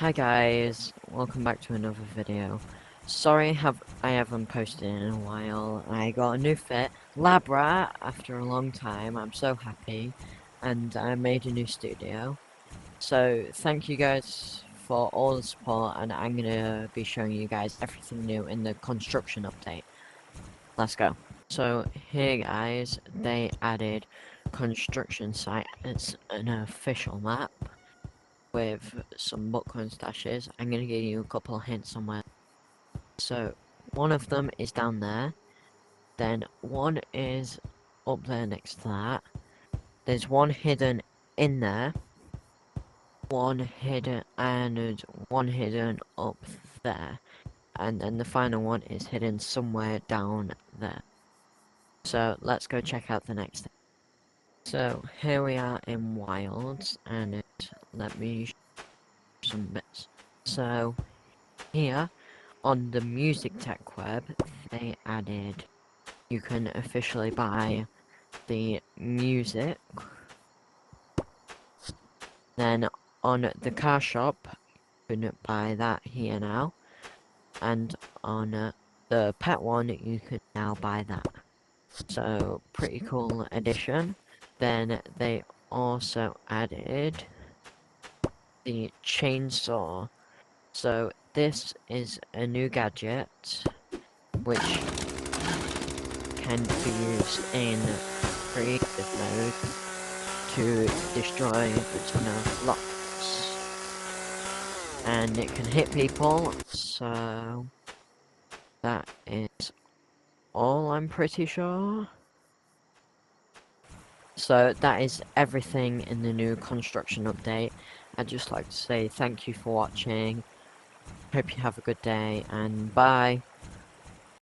Hi guys, welcome back to another video. Sorry I haven't posted in a while. I got a new fit, Lab Rat, after a long time. I'm so happy, and I made a new studio. So thank you guys for all the support, and I'm gonna be showing you guys everything new in the construction update. Let's go. So here guys, they added construction site. It's an official map with some Bitcoin stashes. I'm gonna give you a couple of hints on where. So one of them is down there, then one is up there next to that. There's one hidden in there, one hidden and one hidden up there, and then the final one is hidden somewhere down there. So let's go check out the next thing. So here we are in Wilds, and let me show you some bits. So here on the Music Tech web, they added you can officially buy the music. Then on the car shop, you can buy that here now. And on the pet one, you can now buy that. So, pretty cool addition. Then they also added the chainsaw. So, this is a new gadget, which can be used in creative mode to destroy a ton of blocks. And it can hit people, so that is all, I'm pretty sure. So that is everything in the new construction update. I'd just like to say thank you for watching. Hope you have a good day, and bye.